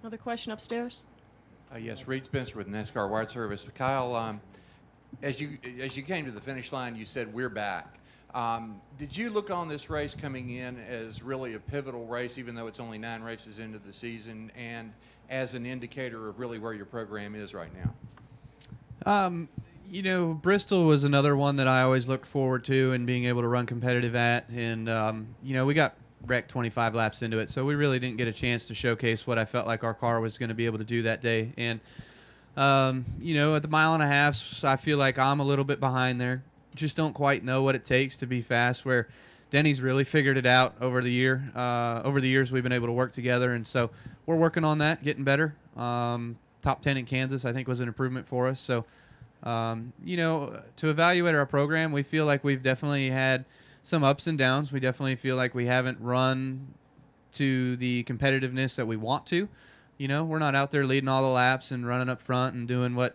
Another question upstairs? Yes, Reed Spencer with NASCAR Wide Service. Kyle, as you came to the finish line, you said we're back. Did you look on this race coming in as really a pivotal race, even though it's only 9 races into the season, and as an indicator of really where your program is right now? Bristol was another one that I always looked forward to and being able to run competitive at. And, we got wrecked 25 laps into it, so we really didn't get a chance to showcase what I felt like our car was going to be able to do that day. And, at the mile and a half, I feel like I'm a little bit behind there. Just don't quite know what it takes to be fast, where Denny's really figured it out over the years we've been able to work together. And so we're working on that, getting better. Top 10 in Kansas, I think, was an improvement for us. So, to evaluate our program, we feel like we've definitely had some ups and downs. We definitely feel like we haven't run to the competitiveness that we want to. We're not out there leading all the laps and running up front and doing what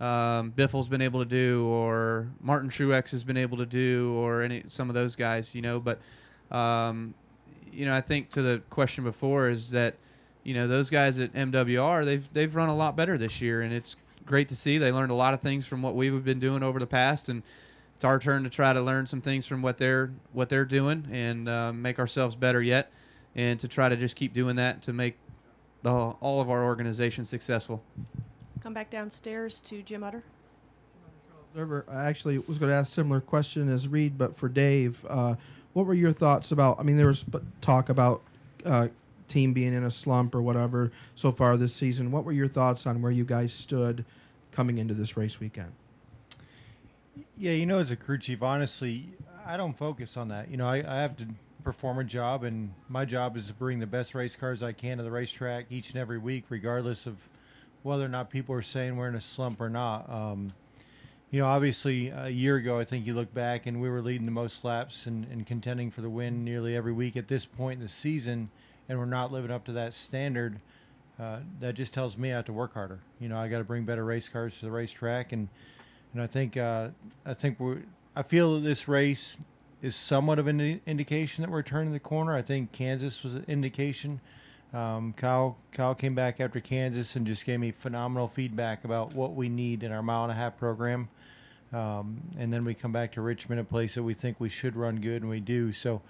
Biffle's been able to do, or Martin Truex has been able to do, or some of those guys, But, I think to the question before is that, those guys at MWR, they've run a lot better this year, and it's great to see. They learned a lot of things from what we've been doing over the past, and it's our turn to try to learn some things from what they're doing and make ourselves better yet, and to try to just keep doing that to make all of our organization successful. Come back downstairs to Jim Utter. Observer, I actually was going to ask a similar question as Reed, but for Dave, what were your thoughts about? I mean, there was talk about team being in a slump or whatever so far this season. What were your thoughts on where you guys stood coming into this race weekend? Yeah, as a crew chief, honestly, I don't focus on that. I have to perform a job, and my job is to bring the best race cars I can to the racetrack each and every week, regardless of whether or not people are saying we're in a slump or not. Obviously, a year ago, I think you look back and we were leading the most laps and contending for the win nearly every week at this point in the season, and we're not living up to that standard. That just tells me I have to work harder. I got to bring better race cars to the racetrack, and I feel that this race is somewhat of an indication that we're turning the corner. I think Kansas was an indication. Kyle came back after Kansas and just gave me phenomenal feedback about what we need in our mile-and-a-half program. And then we come back to Richmond, a place that we think we should run good, and we do. So,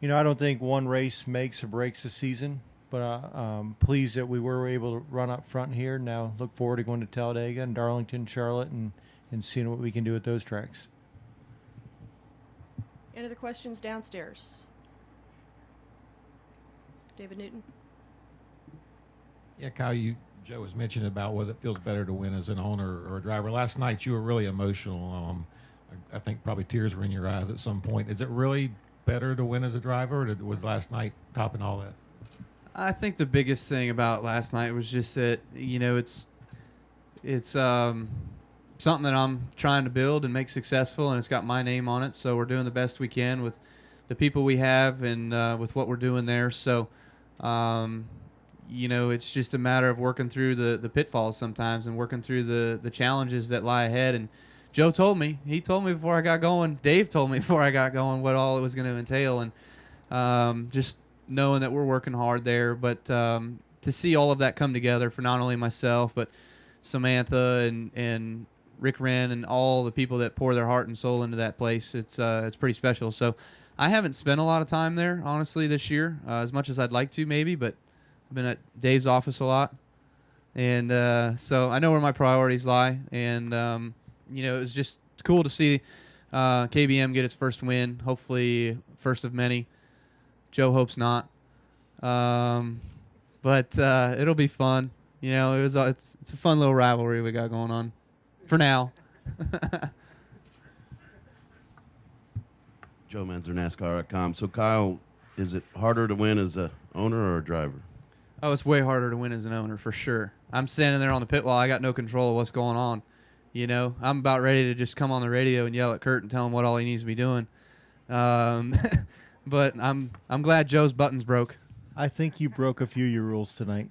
I don't think one race makes or breaks the season, but I'm pleased that we were able to run up front here. Now look forward to going to Talladega and Darlington, Charlotte, and seeing what we can do at those tracks. Any other questions downstairs? David Newton. Yeah, Kyle, Joe was mentioning about whether it feels better to win as an owner or a driver. Last night you were really emotional. I think probably tears were in your eyes at some point. Is it really better to win as a driver, or was last night topping all that? I think the biggest thing about last night was just that, it's something that I'm trying to build and make successful, and it's got my name on it. So we're doing the best we can with the people we have and with what we're doing there. So, it's just a matter of working through the pitfalls sometimes and working through the challenges that lie ahead. And Joe told me before I got going, Dave told me before I got going what all it was going to entail. And just knowing that we're working hard there, but to see all of that come together for not only myself, but Samantha and Rick Wren and all the people that pour their heart and soul into that place, it's pretty special. So I haven't spent a lot of time there, honestly, this year, as much as I'd like to maybe, but I've been at Dave's office a lot. And so I know where my priorities lie. And, it was just cool to see KBM get its first win, hopefully first of many. Joe hopes not. But it'll be fun. It's a fun little rivalry we got going on for now. Joe Menzer, NASCAR.com. So, Kyle, is it harder to win as a owner or a driver? Oh, it's way harder to win as an owner, for sure. I'm standing there on the pit wall. I got no control of what's going on. I'm about ready to just come on the radio and yell at Kurt and tell him what all he needs to be doing. But I'm glad Joe's buttons broke. I think you broke a few of your rules tonight.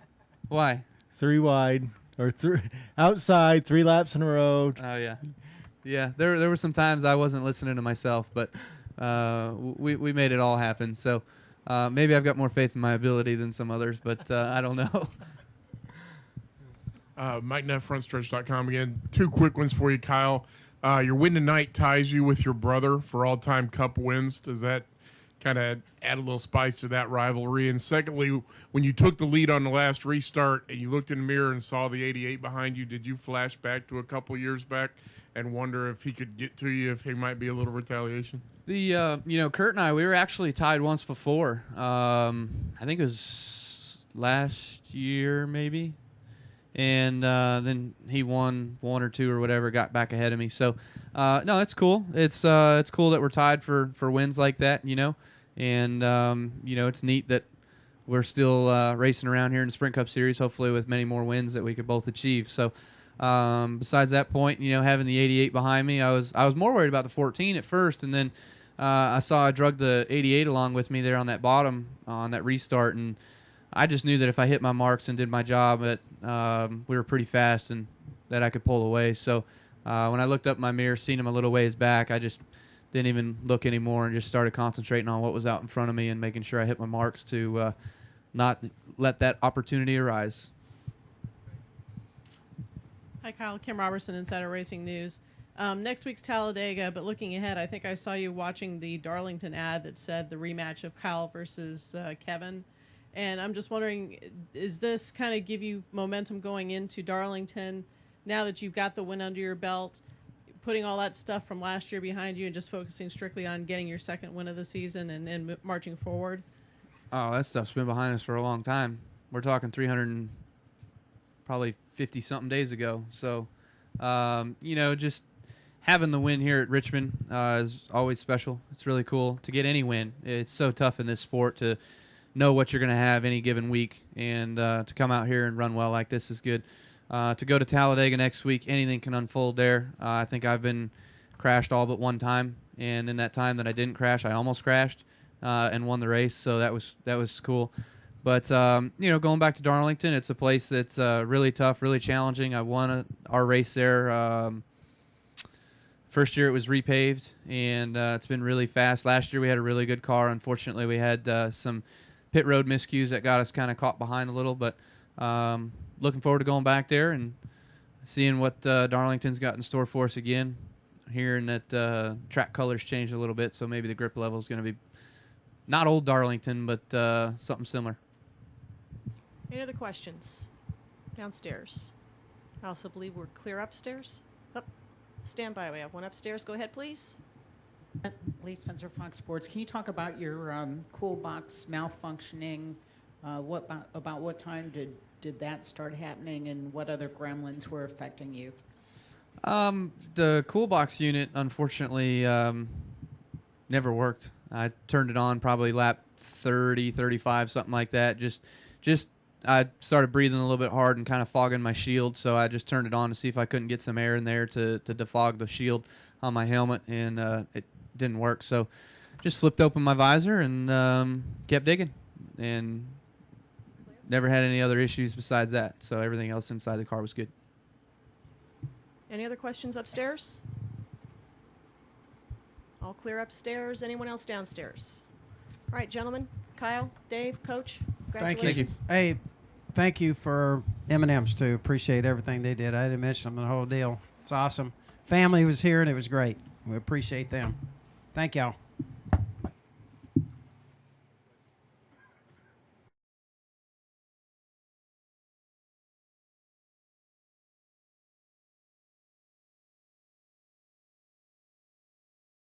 Why? 3 wide or outside, 3 laps in a row. Oh, yeah. Yeah, there were some times I wasn't listening to myself, but we made it all happen. So maybe I've got more faith in my ability than some others, but I don't know. Mike Neff, frontstretch.com again. 2 quick ones for you, Kyle. Your win tonight ties you with your brother for all-time Cup wins. Does that kind of add a little spice to that rivalry? And secondly, when you took the lead on the last restart and you looked in the mirror and saw the 88 behind you, did you flash back to a couple years back and wonder if he could get to you, if he might be a little retaliation? Kurt and I, we were actually tied once before. I think it was last year, maybe. And then he won 1 or 2 or whatever, got back ahead of me. So, no, it's cool. It's cool that we're tied for wins like that, And, it's neat that we're still racing around here in the Sprint Cup Series, hopefully with many more wins that we could both achieve. So, besides that point, having the 88 behind me, I was more worried about the 14 at first, and then I saw I drug the 88 along with me there on that bottom on that restart, and I just knew that if I hit my marks and did my job, that we were pretty fast and that I could pull away. So when I looked up my mirror, seen him a little ways back, I just didn't even look anymore and just started concentrating on what was out in front of me and making sure I hit my marks to not let that opportunity arise. Hi, Kyle. Kim Robertson, Insider Racing News. Next week's Talladega, but looking ahead, I think I saw you watching the Darlington ad that said the rematch of Kyle versus Kevin. And I'm just wondering, is this kind of give you momentum going into Darlington now that you've got the win under your belt, putting all that stuff from last year behind you and just focusing strictly on getting your second win of the season and marching forward? Oh, that stuff's been behind us for a long time. We're talking 350-something days ago. So, just having the win here at Richmond is always special. It's really cool to get any win. It's so tough in this sport to know what you're going to have any given week, and to come out here and run well like this is good. To go to Talladega next week, anything can unfold there. I think I've been crashed all but one time, and in that time that I didn't crash, I almost crashed and won the race, so that was cool. But going back to Darlington, it's a place that's really tough, really challenging. I won our race there. First year it was repaved, and it's been really fast. Last year we had a really good car. Unfortunately, we had some pit road miscues that got us kind of caught behind a little, but looking forward to going back there and seeing what Darlington's got in store for us again. Hearing that track colors changed a little bit, so maybe the grip level is going to be not old Darlington, but something similar. Any other questions? Downstairs. I also believe we're clear upstairs. Up. Stand by. We have one upstairs. Go ahead, please. Lee Spencer, Fox Sports. Can you talk about your cool box malfunctioning? About what time did that start happening, and what other gremlins were affecting you? The cool box unit, unfortunately, never worked. I turned it on probably lap 30, 35, something like that. Just I started breathing a little bit hard and kind of fogging my shield, so I just turned it on to see if I couldn't get some air in there to defog the shield on my helmet, and it didn't work. So just flipped open my visor and kept digging, and never had any other issues besides that. So everything else inside the car was good. Any other questions upstairs? All clear upstairs. Anyone else downstairs? All right, gentlemen. Kyle, Dave, Coach, congratulations. Thank you. Hey, thank you for M&M's too. Appreciate everything they did. I didn't mention them the whole deal. It's awesome. Family was here and it was great. We appreciate them. Thank y'all.